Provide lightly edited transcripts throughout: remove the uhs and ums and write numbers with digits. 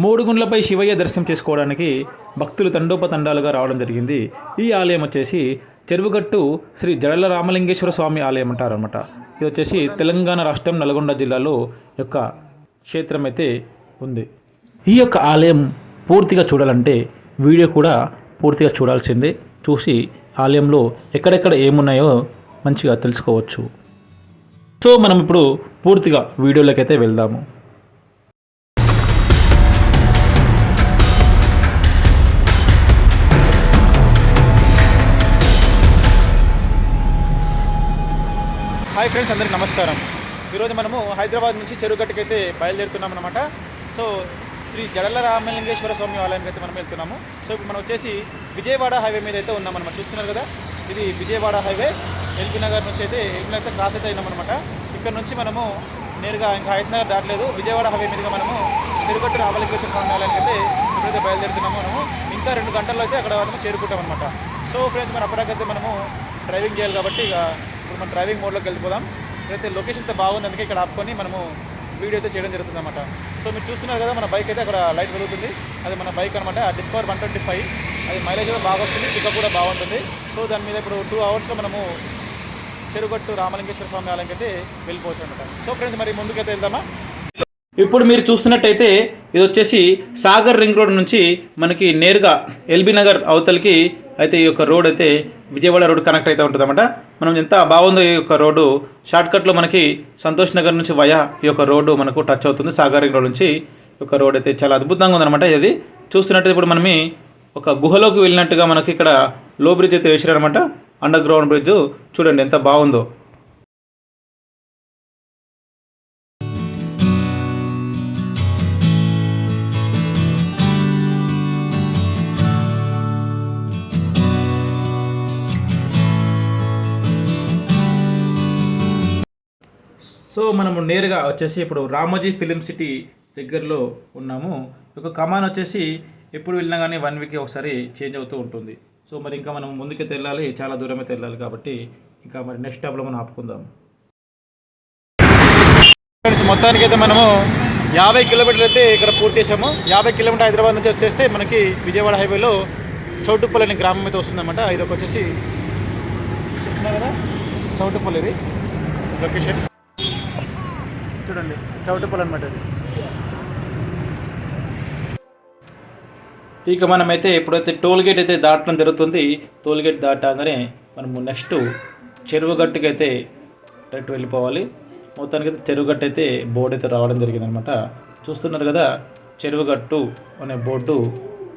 మూడుగుండ్లపై శివయ్య దర్శనం చేసుకోవడానికి భక్తులు తండోపతండాలుగా రావడం జరిగింది. ఈ ఆలయం వచ్చేసి చెరువుగట్టు శ్రీ జడల రామలింగేశ్వర స్వామి ఆలయం అంటారనమాట. ఇది వచ్చేసి తెలంగాణ రాష్ట్రం నల్గొండ జిల్లాలో యొక్క క్షేత్రం అయితే ఉంది. ఈ యొక్క ఆలయం పూర్తిగా చూడాలంటే వీడియో కూడా పూర్తిగా చూడాల్సిందే. చూసి ఆలయంలో ఎక్కడెక్కడ ఏమున్నాయో మంచిగా తెలుసుకోవచ్చు. సో మనం ఇప్పుడు పూర్తిగా వీడియోలోకి అయితే వెళ్దాము. హాయ్ ఫ్రెండ్స్, అందరికీ నమస్కారం. ఈరోజు మనము హైదరాబాద్ నుంచి చెరువుగట్టుకి అయితే బయలుదేరుతున్నాం అనమాట. సో శ్రీ జడల రామలింగేశ్వర స్వామి ఆలయానికి అయితే మనం వెళ్తున్నాము. సో ఇప్పుడు మనం వచ్చేసి విజయవాడ హైవే మీద అయితే ఉన్నామన్నమాట. చూస్తున్నారు కదా, ఇది విజయవాడ హైవే. ఎల్బీ నగర్ నుంచి అయితే క్రాస్ అయితే అయినామన్నమాట. ఇక్కడ నుంచి మనము నేరుగా ఇంకా హైదరాబాద్ దాటలేదు, విజయవాడ హైవే మీదుగా మనము చెరువుగట్టు రామలింగేశ్వర స్వామి ఆలయానికి అయితే ఇప్పుడైతే బయలుదేరుతున్నాము. మనము ఇంకా 2 గంటల్లో అయితే అక్కడ మనము చేరుకుంటాం అనమాట. సో ఫ్రెండ్స్, మన అప్పటికైతే మనము డ్రైవింగ్ చేయాలి కాబట్టి ఇక ఇప్పుడు మనం డ్రైవింగ్ మోడ్లోకి వెళ్ళిపోదాం. ఇక్కడైతే లొకేషన్ అయితే బాగుంది, అందుకే ఇక్కడ ఆపుకొని మనము వీడియో అయితే చేయడం జరుగుతుంది అనమాట. సో మీరు చూస్తున్నారు కదా, మన బైక్ అయితే అక్కడ లైట్ వెలుగుతుంది. అది మన బైక్ అనమాట, డిస్కవర్ 125. అది మైలేజ్ కూడా బాగా వస్తుంది, పికప్ కూడా బాగుంటుంది. సో దాని మీద ఇప్పుడు 2 అవర్స్లో మనము చెరువుగట్టు రామలింగేశ్వర స్వామి ఆలయానికి అయితే వెళ్ళిపోవచ్చు అనమాట. సో ఫ్రెండ్స్, మరి ముందుకైతే వెళ్దామా. ఇప్పుడు మీరు చూస్తున్నట్టయితే ఇది వచ్చేసి సాగర్ రింగ్ రోడ్ నుంచి మనకి నేరుగా ఎల్బీ నగర్ అవతలకి అయితే ఈ యొక్క రోడ్ అయితే విజయవాడ రోడ్ కనెక్ట్ అయితే ఉంటుంది అన్నమాట. మనం ఎంత బాగుందో ఈ యొక్క రోడ్డు. షార్ట్కట్లో మనకి సంతోష్ నగర్ నుంచి వయా ఈ యొక్క రోడ్డు మనకు టచ్ అవుతుంది. సాగర్ రింగ్ రోడ్ నుంచి ఈ యొక్క రోడ్ అయితే చాలా అద్భుతంగా ఉందన్నమాట. ఇది చూస్తున్నట్టయితే ఇప్పుడు మనం ఒక గుహలోకి వెళ్ళినట్టుగా మనకి ఇక్కడ లో బ్రిడ్జ్ అయితే వేసారనమాట. అండర్ గ్రౌండ్ బ్రిడ్జ్ చూడండి ఎంత బాగుందో. సో మనము నేరుగా వచ్చేసి ఇప్పుడు రామోజీ ఫిలిం సిటీ దగ్గరలో ఉన్నాము. ఒక కమాన్ వచ్చేసి ఎప్పుడు వెళ్ళినా కానీ 1 వీక్కి ఒకసారి చేంజ్ అవుతూ ఉంటుంది. సో మరి ఇంకా మనం ముందుకైతే వెళ్ళాలి, చాలా దూరం అయితే వెళ్ళాలి కాబట్టి ఇంకా మరి నెక్స్ట్ స్టాప్లో మనం ఆపుకుందాం. ఫ్రెండ్స్, మొత్తానికైతే మనము 50 కిలోమీటర్లు అయితే ఇక్కడ పూర్తి చేసాము. 50 కిలోమీటర్ హైదరాబాద్ నుంచి వచ్చేస్తే మనకి విజయవాడ హైవేలో చౌటుప్పల్ అనే గ్రామం అయితే వస్తుందన్నమాట. ఇది ఒక వచ్చేసి చూస్తున్నారు కదా, చౌటుప్పల్ ఇది లొకేషన్. చూడండి, చౌటుప్పల్ అనమాట ఇది. ఇక మనమైతే ఎప్పుడైతే టోల్ గేట్ అయితే దాటడం జరుగుతుంది. టోల్ గేట్ దాటాగానే మనము నెక్స్ట్ చెరువుగట్టుకి అయితే డైరెక్ట్ వెళ్ళిపోవాలి. మొత్తానికైతే చెరువుగట్టు అయితే బోర్డు అయితే రావడం జరిగిందనమాట. చూస్తున్నారు కదా, చెరువుగట్టు అనే బోర్డు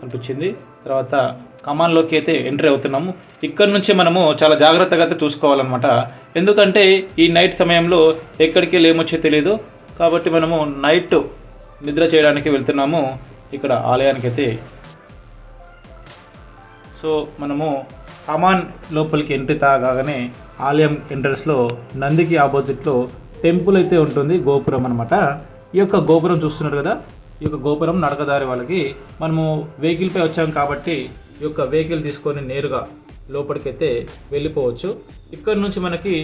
అనిపించింది. తర్వాత కమాన్లోకి అయితే ఎంట్రీ అవుతున్నాము. ఇక్కడ నుంచి మనము చాలా జాగ్రత్తగా అయితే చూసుకోవాలన్నమాట. ఎందుకంటే ఈ నైట్ సమయంలో ఎక్కడికి లేమొచ్చే తెలియదు కాబట్టి మనము నైట్ నిద్ర చేయడానికి వెళ్తున్నాము ఇక్కడ ఆలయానికి అయితే. సో మనము కమాన్ లోపలికి ఎంట్రీ తాగానే ఆలయం ఎంట్రన్స్లో నందికి ఆపోజిట్లో టెంపుల్ అయితే ఉంటుంది, గోపురం అనమాట. ఈ యొక్క గోపురం చూస్తున్నారు కదా, ఈ యొక్క గోపురం నడకదారి వాళ్ళకి. మనము వెహికల్పై వచ్చాం కాబట్టి ఈ యొక్క వెహికల్ తీసుకొని నేరుగా లోపలికైతే వెళ్ళిపోవచ్చు. ఇక్కడ నుంచి మనకి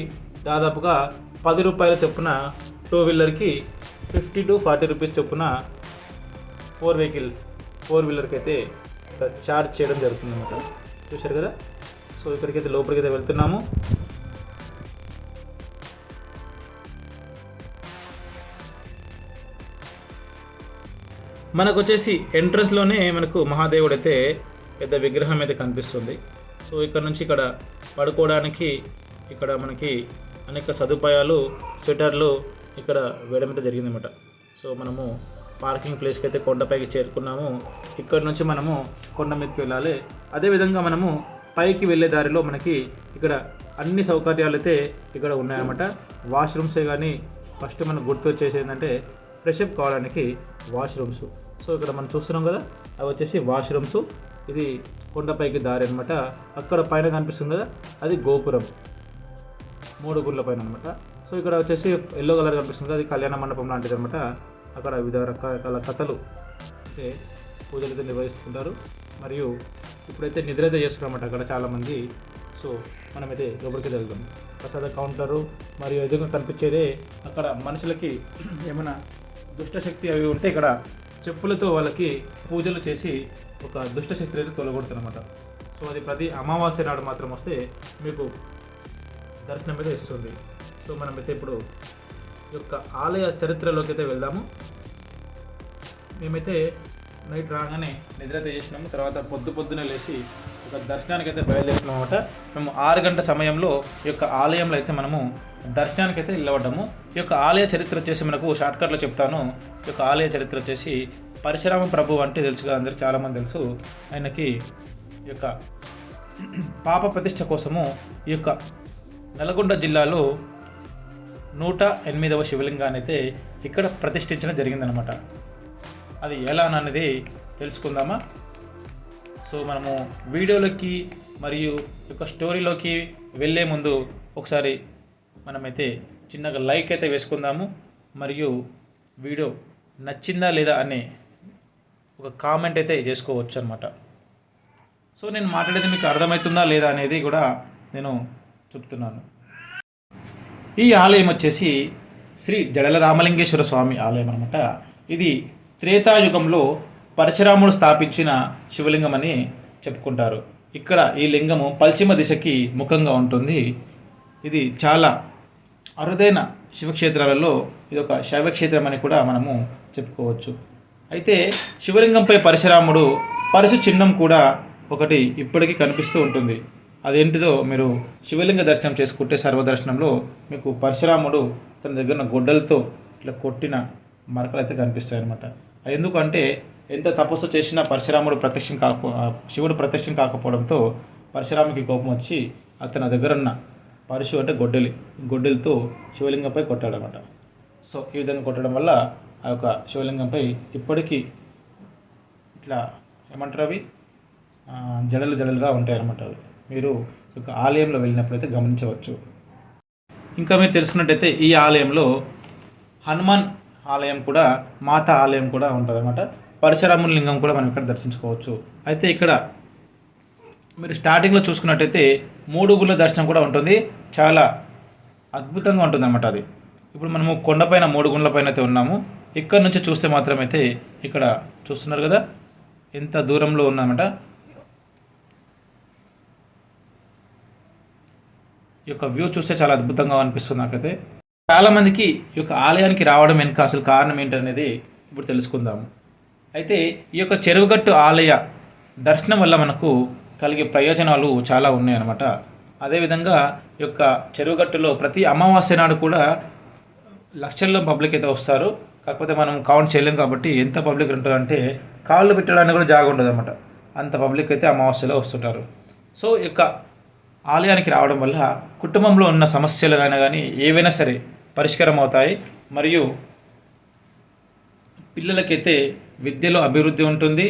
దాదాపుగా 10 రూపాయల చొప్పున 2 వీలర్కి 50 to 40 రూపీస్ చొప్పున 4 వీలర్కి అయితే ఛార్జ్ చేయడం జరుగుతుంది అన్నమాట. చూశారు కదా. సో ఇక్కడికైతే లోపలికైతే వెళ్తున్నాము. మనకు వచ్చేసి ఎంట్రన్స్లోనే మనకు మహాదేవుడు అయితే పెద్ద విగ్రహం అయితే కనిపిస్తుంది. సో ఇక్కడ నుంచి ఇక్కడ పడుకోవడానికి ఇక్కడ మనకి అనేక సదుపాయాలు, స్వెటర్లు ఇక్కడ వేయడం అయితే జరిగిందన్నమాట. సో మనము పార్కింగ్ ప్లేస్కి అయితే కొండపైకి చేరుకున్నాము. ఇక్కడ నుంచి మనము కొండ మీదకి వెళ్ళాలి. అదేవిధంగా మనము పైకి వెళ్ళే దారిలో మనకి ఇక్కడ అన్ని సౌకర్యాలు అయితే ఇక్కడ ఉన్నాయన్నమాట. వాష్రూమ్సే కానీ ఫస్ట్ మనకు గుర్తు వచ్చేసి ఏంటంటే ఫ్రెషప్ కావడానికి వాష్రూమ్స్. సో ఇక్కడ మనం చూస్తున్నాం కదా, అవి వచ్చేసి వాష్రూమ్స్. ఇది కొండపైకి దారి అనమాట. అక్కడ పైన కనిపిస్తుంది కదా, అది గోపురం 3 గుళ్ళ పైన అనమాట. సో ఇక్కడ వచ్చేసి ఎల్లో కలర్ కనిపిస్తుంది, అది కళ్యాణ మండపం లాంటిది అనమాట. అక్కడ వివిధ రకాల కథలు అంటే పూజలు అయితే నిర్వహిస్తుంటారు. మరియు ఇప్పుడైతే నిద్ర అయితే చేస్తున్నారన్నమాట అక్కడ చాలామంది. సో మనమైతే లోపలికి వెళ్దాం. ప్రసాద కౌంటరు మరియు ఎదురుగా కనిపించేదే అక్కడ మనుషులకి ఏమైనా దుష్టశక్తి అవి ఉంటే ఇక్కడ చెప్పులతో వాళ్ళకి పూజలు చేసి ఒక దుష్ట శక్తి అయితే తొలగొడుతుందన్నమాట. సో అది ప్రతి అమావాస్య నాడు మాత్రం వస్తే మీకు దర్శనం అయితే ఇస్తుంది. సో మనమైతే ఇప్పుడు ఈ యొక్క ఆలయ చరిత్రలోకి అయితే వెళ్దాము. మేమైతే నైట్ రాగానే నిద్ర అయితే చేసినాము. తర్వాత పొద్దున్నే లేచి ఒక దర్శనానికి అయితే బయలుదేరుతున్నాం అనమాట. మేము 6 గంటల సమయంలో ఈ యొక్క ఆలయంలో అయితే మనము దర్శనానికి అయితే వెళ్ళవడ్డాము. ఈ యొక్క ఆలయ చరిత్ర వచ్చేసి మనకు షార్ట్కట్లో చెప్తాను. ఈ యొక్క ఆలయ చరిత్ర వచ్చేసి పరశురామ ప్రభు అంటే తెలుసుగా, అందరికి చాలామంది తెలుసు. ఆయనకి ఈ యొక్క పాప ప్రతిష్ఠ కోసము ఈ యొక్క నల్గొండ జిల్లాలో 108వ శివలింగాన్ని అయితే ఇక్కడ ప్రతిష్ఠించడం జరిగిందనమాట. అది ఎలా అనేది తెలుసుకుందామా? సో మనము వీడియోలోకి మరియు ఈ యొక్క స్టోరీలోకి వెళ్ళే ముందు ఒకసారి మనమైతే చిన్నగా లైక్ అయితే వేసుకుందాము. మరియు వీడియో నచ్చిందా లేదా అని ఒక కామెంట్ అయితే చేసుకోవచ్చు అనమాట. సో నేను మాట్లాడేది మీకు అర్థమవుతుందా లేదా అనేది కూడా నేను చెప్తున్నాను. ఈ ఆలయం వచ్చేసి శ్రీ జడల రామలింగేశ్వర స్వామి ఆలయం అనమాట. ఇది త్రేతాయుగంలో పరశురాముడు స్థాపించిన శివలింగం అని చెప్పుకుంటారు. ఇక్కడ ఈ లింగము పశ్చిమ దిశకి ముఖంగా ఉంటుంది. ఇది చాలా అరుదైన శివక్షేత్రాలలో ఇది ఒక శైవక్షేత్రం అని కూడా మనము చెప్పుకోవచ్చు. అయితే శివలింగంపై పరశురాముడు పరశు చిహ్నం కూడా ఒకటి ఇప్పటికీ కనిపిస్తూ ఉంటుంది. అదేంటిదో మీరు శివలింగ దర్శనం చేసుకుంటే సర్వదర్శనంలో మీకు పరశురాముడు తన దగ్గర గొడ్డలతో ఇట్లా కొట్టిన మరకలు అయితే కనిపిస్తాయి అన్నమాట. ఎందుకంటే ఎంత తపస్సు చేసినా పరశురాముడు శివుడు ప్రత్యక్షం కాకపోవడంతో పరశురాముకి కోపం వచ్చి అతని దగ్గర ఉన్న పరశు అంటే గొడ్డలితో శివలింగంపై కొట్టాడనమాట. సో ఈ విధంగా కొట్టడం వల్ల ఆ యొక్క శివలింగంపై ఇప్పటికీ ఇట్లా ఏమంటారు అవి జడలుగా ఉంటాయి అన్నమాట. అవి మీరు ఒక ఆలయంలో వెళ్ళినప్పుడైతే గమనించవచ్చు. ఇంకా మీరు తెలుసుకున్నట్టయితే ఈ ఆలయంలో హనుమాన్ ఆలయం కూడా మాతా ఆలయం కూడా ఉంటుంది అన్నమాట. పరశురాముని లింగం కూడా మనం ఇక్కడ దర్శించుకోవచ్చు. అయితే ఇక్కడ మీరు స్టార్టింగ్లో చూసుకున్నట్టయితే 3 గుళ్ళ దర్శనం కూడా ఉంటుంది. చాలా అద్భుతంగా ఉంటుంది అన్నమాట. అది ఇప్పుడు మనము కొండపైన 3 గుళ్ళ పైన అయితే ఉన్నాము. ఇక్కడ నుంచి చూస్తే మాత్రమైతే ఇక్కడ చూస్తున్నారు కదా ఎంత దూరంలో ఉందన్నమాట. ఈ యొక్క వ్యూ చూస్తే చాలా అద్భుతంగా అనిపిస్తుంది నాకైతే. చాలామందికి ఈ యొక్క ఆలయానికి రావడం వెనుక అసలు కారణం ఏంటనేది ఇప్పుడు తెలుసుకుందాము. అయితే ఈ యొక్క చెరువుగట్టు ఆలయ దర్శనం వల్ల మనకు కలిగే ప్రయోజనాలు చాలా ఉన్నాయన్నమాట. అదేవిధంగా ఈ యొక్క చెరువుగట్టులో ప్రతి అమావాస్య నాడు కూడా లక్షల్లో పబ్లిక్ అయితే వస్తారు. కాకపోతే మనం కౌంట్ చేయలేం కాబట్టి ఎంత పబ్లిక్ ఉంటారంటే కాళ్ళు పెట్టడానికి కూడా జాగా ఉండదు అనమాట. అంత పబ్లిక్ అయితే అమావాస్యలో వస్తుంటారు. సో ఈ యొక్క ఆలయానికి రావడం వల్ల కుటుంబంలో ఉన్న సమస్యలు కానీ ఏవైనా సరే పరిష్కారం అవుతాయి. మరియు పిల్లలకైతే విద్యలో అభివృద్ధి ఉంటుంది.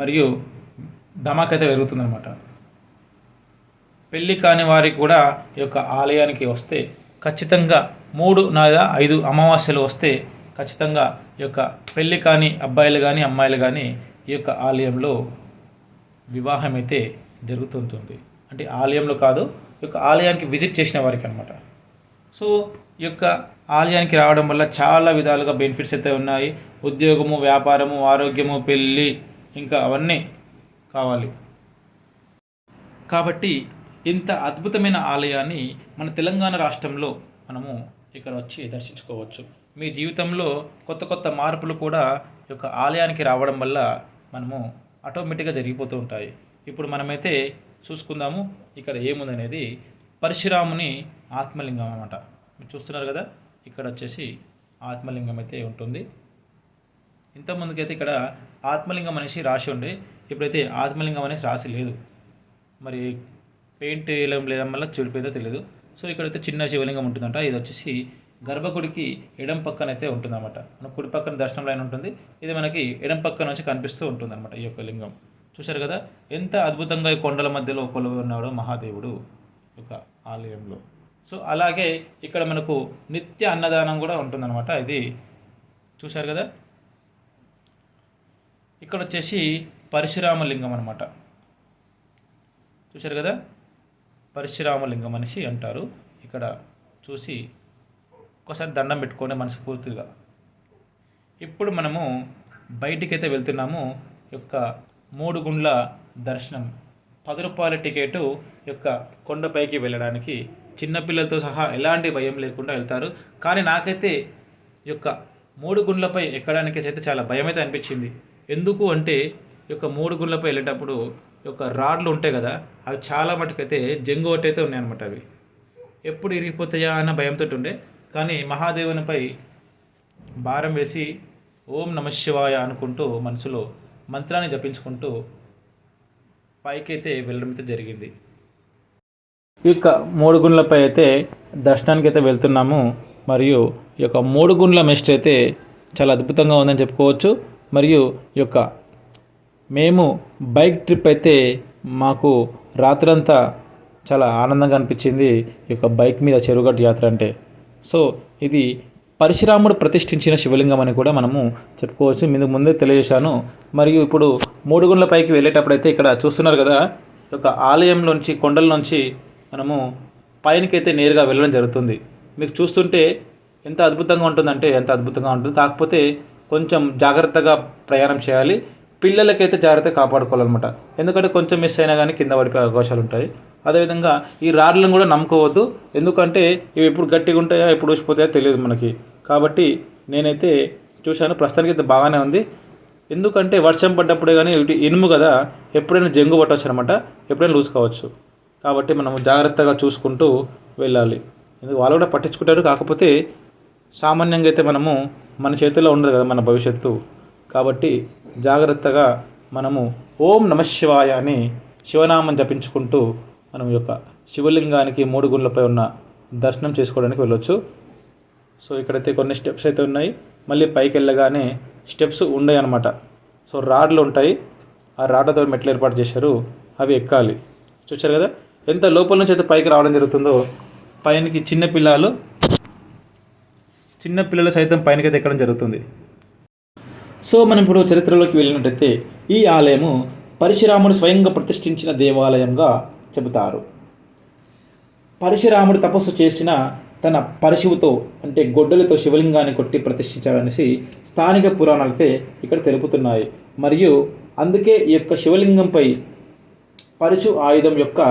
మరియు ధమాకైతే పెరుగుతుందన్నమాట. పెళ్ళి కాని వారికి కూడా ఈ యొక్క ఆలయానికి వస్తే ఖచ్చితంగా 3 లేదా 5 అమావాస్యలు వస్తే ఖచ్చితంగా ఈ యొక్క పెళ్ళి కాని అబ్బాయిలు కానీ అమ్మాయిలు కానీ ఈ యొక్క ఆలయంలో వివాహం అయితే జరుగుతుంటుంది. అంటే ఆలయంలో కాదు, ఈ యొక్క ఆలయానికి విజిట్ చేసిన వారికి అనమాట. సో ఈ యొక్క ఆలయానికి రావడం వల్ల చాలా విధాలుగా బెనిఫిట్స్ అయితే ఉన్నాయి. ఉద్యోగము, వ్యాపారము, ఆరోగ్యము, పెళ్ళి ఇంకా అవన్నీ కావాలి. కాబట్టి ఇంత అద్భుతమైన ఆలయాన్ని మన తెలంగాణ రాష్ట్రంలో మనము ఇక్కడ వచ్చి దర్శించుకోవచ్చు. మీ జీవితంలో కొత్త కొత్త మార్పులు కూడా ఈ యొక్క ఆలయానికి రావడం వల్ల మనము ఆటోమేటిక్గా జరిగిపోతూ ఉంటాయి. ఇప్పుడు మనమైతే చూసుకుందాము ఇక్కడ ఏముందనేది. పరశురాముని ఆత్మలింగం అన్నమాట. మీరు చూస్తున్నారు కదా, ఇక్కడ వచ్చేసి ఆత్మలింగం అయితే ఉంటుంది. ఇంతకుముందుకైతే ఇక్కడ ఆత్మలింగం అనేసి రాసి ఉండే, ఇప్పుడైతే ఆత్మలింగం అనేసి రాసి లేదు. మరి పెయింట్ వేయడం లేదని వల్ల చెడిపోయిందో తెలియదు. సో ఇక్కడైతే చిన్న శివలింగం ఉంటుందంట. ఇది వచ్చేసి గర్భగుడికి ఎడం పక్కన అయితే ఉంటుందన్నమాట. మన కుడి పక్కన దర్శనం లైన్ ఉంటుంది, ఇది మనకి ఎడం పక్క నుంచి కనిపిస్తూ ఉంటుందన్నమాట ఈ యొక్క లింగం. చూశారు కదా ఎంత అద్భుతంగా ఈ కొండల మధ్యలో కొలువు ఉన్నాడు మహాదేవుడు యొక్క ఆలయంలో. సో అలాగే ఇక్కడ మనకు నిత్య అన్నదానం కూడా ఉంటుందన్నమాట. ఇది చూశారు కదా, ఇక్కడ వచ్చేసి పరశురామలింగం అనమాట. చూశారు కదా, పరశురామలింగం అనేసి అంటారు. ఇక్కడ చూసి ఒకసారి దండం పెట్టుకోండి మనస్ఫూర్తిగా. ఇప్పుడు మనము బయటికైతే వెళ్తున్నాము. యొక్క 3 గుండ్ల దర్శనం 10 రూపాయల టికెట్ యొక్క కొండపైకి వెళ్ళడానికి చిన్నపిల్లలతో సహా ఎలాంటి భయం లేకుండా వెళ్తారు. కానీ నాకైతే ఈ యొక్క 3 గుండ్లపై ఎక్కడానికి అయితే చాలా భయం అయితే అనిపించింది. ఎందుకు అంటే ఈ యొక్క 3 గుండ్లపై వెళ్ళేటప్పుడు ఈ యొక్క రాడ్లు ఉంటాయి కదా, అవి చాలా మటుకైతే జంగు అయితే ఉన్నాయన్నమాట. అవి ఎప్పుడు ఇరిగిపోతాయా అన్న భయంతో ఉండే. కానీ మహాదేవునిపై భారం వేసి ఓం నమ శివాయ అనుకుంటూ మనసులో మంత్రాన్ని జపించుకుంటూ పైకైతే వెళ్ళడం అయితే జరిగింది. ఈ యొక్క 3 గుండ్లపై అయితే దర్శనానికి అయితే వెళ్తున్నాము. మరియు ఈ యొక్క 3 గుండ్ల మెస్ట్ అయితే చాలా అద్భుతంగా ఉందని చెప్పుకోవచ్చు. మరియు ఈ యొక్క మేము బైక్ ట్రిప్ అయితే మాకు రాత్రంతా చాలా ఆనందంగా అనిపించింది ఈ యొక్క బైక్ మీద చెరువుగట్టు యాత్ర అంటే. సో ఇది పరశురాముడు ప్రతిష్ఠించిన శివలింగం అని కూడా మనము చెప్పుకోవచ్చు. మీకు ముందే తెలియజేశాను. మరియు ఇప్పుడు 3 గుండ్ల పైకి వెళ్ళేటప్పుడు అయితే ఇక్కడ చూస్తున్నారు కదా, ఈ యొక్క ఆలయంలోంచి కొండల నుంచి మనము పైనకైతే నేరుగా వెళ్ళడం జరుగుతుంది. మీకు చూస్తుంటే ఎంత అద్భుతంగా ఉంటుందంటే ఎంత అద్భుతంగా ఉంటుంది. కాకపోతే కొంచెం జాగ్రత్తగా ప్రయాణం చేయాలి. పిల్లలకైతే జాగ్రత్తగా కాపాడుకోవాలన్నమాట. ఎందుకంటే కొంచెం మిస్ అయినా కానీ కింద పడిపోయే అవకాశాలు ఉంటాయి. అదేవిధంగా ఈ రాడ్లను కూడా నమ్ముకోవద్దు. ఎందుకంటే ఇవి ఎప్పుడు గట్టిగా ఉంటాయో ఎప్పుడు ఊసిపోతాయో తెలియదు మనకి. కాబట్టి నేనైతే చూశాను, ప్రస్తుతానికి అయితే బాగానే ఉంది. ఎందుకంటే వర్షం పడ్డప్పుడే కానీ ఇనుము కదా, ఎప్పుడైనా జంగు పట్టవచ్చు అనమాట, ఎప్పుడైనా లూజ్ కావచ్చు. కాబట్టి మనం జాగ్రత్తగా చూసుకుంటూ వెళ్ళాలి. ఎందుకు వాళ్ళు కూడా పట్టించుకుంటారు. కాకపోతే సామాన్యంగా అయితే మనము మన చేతిలో ఉండదు కదా మన భవిష్యత్తు. కాబట్టి జాగ్రత్తగా మనము ఓం నమ శివాయ అని శివనామం జపించుకుంటూ మనం యొక్క శివలింగానికి 3 గుండ్లపై ఉన్న దర్శనం చేసుకోవడానికి వెళ్ళొచ్చు. సో ఇక్కడైతే కొన్ని స్టెప్స్ అయితే ఉన్నాయి. మళ్ళీ పైకి వెళ్ళగానే స్టెప్స్ ఉన్నాయి అన్నమాట. సో రాడ్లు ఉంటాయి, ఆ రాడ్లతో మెట్లు ఏర్పాటు చేశారు, అవి ఎక్కాలి. చూశారు కదా ఎంత లోపల నుంచి అయితే పైకి రావడం జరుగుతుందో. పైనకి చిన్నపిల్లలు సైతం పైనకైతే ఎక్కడం జరుగుతుంది. సో మనం ఇప్పుడు చరిత్రలోకి వెళ్ళినట్టయితే ఈ ఆలయము పరశురాముడు స్వయంగా ప్రతిష్ఠించిన దేవాలయంగా చెబుతారు. పరశురాముడు తపస్సు చేసిన తన పరశువుతో అంటే గొడ్డలతో శివలింగాన్ని కొట్టి ప్రతిష్ఠించాడనేసి స్థానిక పురాణాలైతే ఇక్కడ తెలుపుతున్నాయి. మరియు అందుకే ఈ యొక్క శివలింగంపై పరశు ఆయుధం యొక్క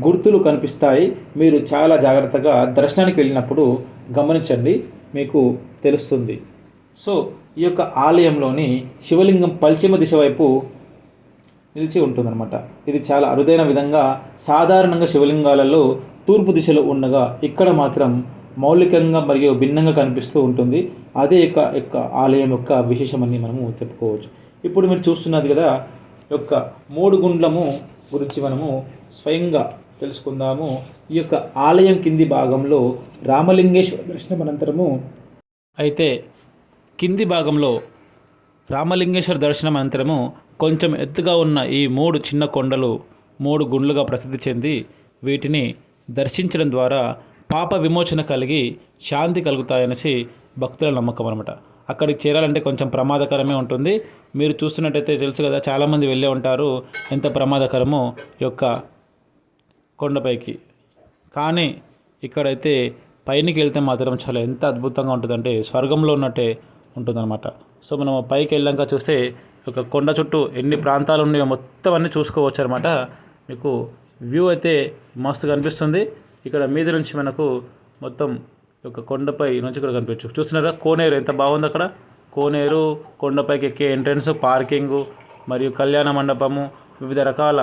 గుర్తులు కనిపిస్తాయి. మీరు చాలా జాగ్రత్తగా దర్శనానికి వెళ్ళినప్పుడు గమనించండి, మీకు తెలుస్తుంది. సో ఈ యొక్క ఆలయంలోని శివలింగం పశ్చిమ దిశ వైపు నిలిచి ఉంటుందన్నమాట. ఇది చాలా అరుదైన విధంగా సాధారణంగా శివలింగాలలో తూర్పు దిశలో ఉండగా ఇక్కడ మాత్రం మౌలికంగా మరియు భిన్నంగా కనిపిస్తూ ఉంటుంది. అదే యొక్క ఆలయం యొక్క విశేషమని మనము చెప్పుకోవచ్చు. ఇప్పుడు మీరు చూస్తున్నది కదా, యొక్క 3 గుండ్లము గురించి మనము స్వయంగా తెలుసుకుందాము. ఈ యొక్క ఆలయం కింది భాగంలో రామలింగేశ్వర దర్శనం అనంతరము అయితే కింది భాగంలో రామలింగేశ్వర దర్శనం అనంతరము కొంచెం ఎత్తుగా ఉన్న ఈ 3 చిన్న కొండలు 3 గుండ్లుగా ప్రసిద్ధి చెంది వీటిని దర్శించడం ద్వారా పాప విమోచన కలిగి శాంతి కలుగుతాయనేసి భక్తుల నమ్మకం అనమాట. అక్కడికి చేరాలంటే కొంచెం ప్రమాదకరమే ఉంటుంది. మీరు చూస్తున్నట్టయితే తెలుసు కదా, చాలామంది వెళ్ళే ఉంటారు ఎంత ప్రమాదకరమో ఈ యొక్క కొండపైకి. కానీ ఇక్కడైతే పైనకి వెళ్తే మాత్రం చాలా ఎంత అద్భుతంగా ఉంటుందంటే స్వర్గంలో ఉన్నట్టే ఉంటుందన్నమాట. సో మనం పైకి వెళ్ళాక చూస్తే ఒక కొండ చుట్టూ ఎన్ని ప్రాంతాలు ఉన్నాయో మొత్తం అన్నీ చూసుకోవచ్చు అనమాట. మీకు వ్యూ అయితే మస్తు కనిపిస్తుంది. ఇక్కడ మీద నుంచి మనకు మొత్తం ఒక కొండపై నుంచి కూడా కనిపించు. చూస్తున్నారా కోనేరు ఎంత బాగుంది. అక్కడ కోనేరు, కొండపైకి ఎక్కే ఎంట్రన్స్, పార్కింగు మరియు కళ్యాణ మండపము, వివిధ రకాల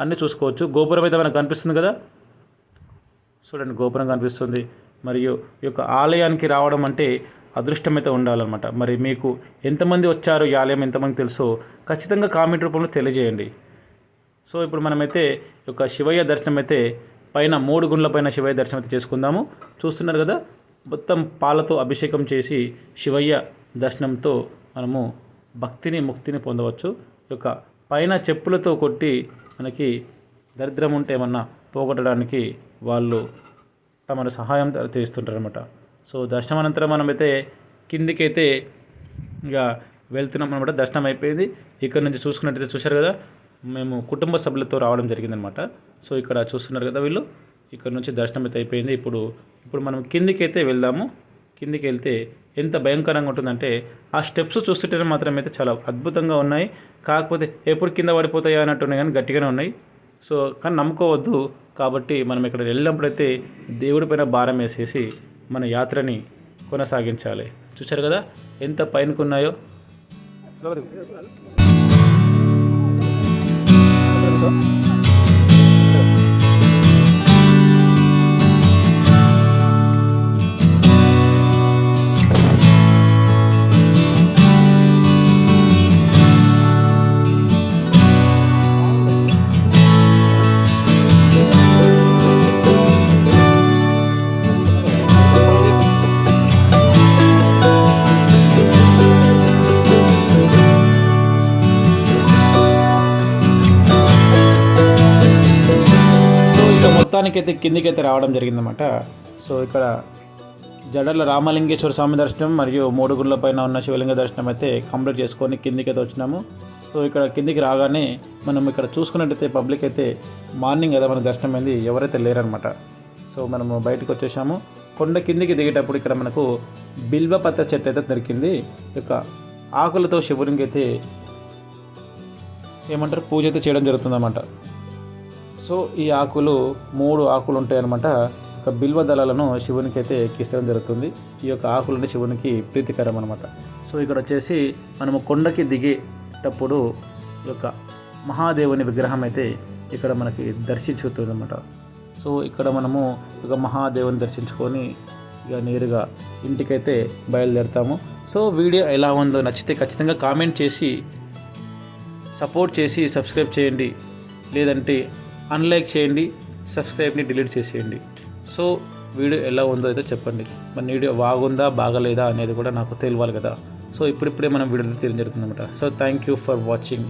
అన్నీ చూసుకోవచ్చు. గోపురం అయితే మనకు కనిపిస్తుంది కదా, చూడండి గోపురం కనిపిస్తుంది. మరియు ఈ యొక్క ఆలయానికి రావడం అంటే అదృష్టమైతే ఉండాలన్నమాట. మరి మీకు ఎంతమంది వచ్చారు, ఈ ఆలయం ఎంతమంది తెలుసో ఖచ్చితంగా కామెంట్ రూపంలో తెలియజేయండి. సో ఇప్పుడు మనమైతే ఈ యొక్క శివయ్య దర్శనం అయితే పైన 3 గుండ్ల పైన శివయ్య దర్శనం అయితే చేసుకుందాము. చూస్తున్నారు కదా, మొత్తం పాలతో అభిషేకం చేసి శివయ్య దర్శనంతో మనము భక్తిని ముక్తిని పొందవచ్చు. ఈ యొక్క పైన చెప్పులతో కొట్టి మనకి దరిద్రం ఉంటే ఏమన్నా పోగొట్టడానికి వాళ్ళు తమ సహాయం చేస్తుంటారు అనమాట. సో దర్శనం అనంతరం మనమైతే కిందికైతే ఇక వెళ్తున్నాం అనమాట. దర్శనం అయిపోయింది. ఇక్కడ నుంచి చూసుకున్నట్టయితే చూశారు కదా, మేము కుటుంబ సభ్యులతో రావడం జరిగిందనమాట. సో ఇక్కడ చూస్తున్నారు కదా వీళ్ళు, ఇక్కడ నుంచి దర్శనం అయితే అయిపోయింది. ఇప్పుడు మనం కిందికైతే వెళ్దాము. కిందికి వెళ్తే ఎంత భయంకరంగా ఉంటుందంటే ఆ స్టెప్స్ చూస్తుంటేనే మాత్రం అయితే చాలా అద్భుతంగా ఉన్నాయి. కాకపోతే ఎప్పుడు కింద పడిపోతాయా అన్నట్టున్నాయి, కానీ గట్టిగానే ఉన్నాయి. సో కానీ నమ్ముకోవద్దు. కాబట్టి మనం ఇక్కడ వెళ్ళినప్పుడైతే దేవుడి పైన భారం వేసేసి మన యాత్రని కొనసాగించాలి. చూశారు కదా ఎంత పైనకున్నాయో. మొత్తానికైతే కిందికైతే రావడం జరిగిందన్నమాట. సో ఇక్కడ జడల రామలింగేశ్వర స్వామి దర్శనం మరియు మూడుగుళ్ళ పైన ఉన్న శివలింగ దర్శనం అయితే కంప్లీట్ చేసుకొని కిందికైతే వచ్చినాము. సో ఇక్కడ కిందికి రాగానే మనం ఇక్కడ చూసుకున్నట్టయితే పబ్లిక్ అయితే మార్నింగ్ కదా మన దర్శనం అయింది, ఎవరైతే లేరనమాట. సో మనము బయటకు వచ్చేసాము. కొండ కిందికి దిగేటప్పుడు ఇక్కడ మనకు బిల్వపత్ర చెట్టు అయితే దొరికింది. ఇక ఆకులతో శివునికి అయితే ఏమంటారు పూజ అయితే చేయడం జరుగుతుందన్నమాట. సో ఈ ఆకులు 3 ఆకులు ఉంటాయన్నమాట. ఒక బిల్వ దళాలను శివునికి అయితే ఎక్కిస్తడం జరుగుతుంది. ఈ యొక్క ఆకులు శివునికి ప్రీతికరం అనమాట. సో ఇక్కడ వచ్చేసి మనము కొండకి దిగేటప్పుడు ఈ యొక్క మహాదేవుని విగ్రహం అయితే ఇక్కడ మనకి దర్శించుతుంది అనమాట. సో ఇక్కడ మనము ఒక మహాదేవుని దర్శించుకొని ఇక నేరుగా ఇంటికైతే బయలుదేరుతాము. సో వీడియో ఎలా ఉందో నచ్చితే ఖచ్చితంగా కామెంట్ చేసి సపోర్ట్ చేసి సబ్స్క్రైబ్ చేయండి, లేదంటే అన్లైక్ చేయండి, సబ్స్క్రైబ్ని డిలీట్ చేసేయండి. సో వీడియో ఎలా ఉందో అయితే చెప్పండి. మన వీడియో బాగుందా బాగలేదా అనేది కూడా నాకు తెలియాలి కదా. సో ఇప్పుడిప్పుడే మనం వీడియోలో తెలియజేరుతుందన్నమాట. So thank you for watching.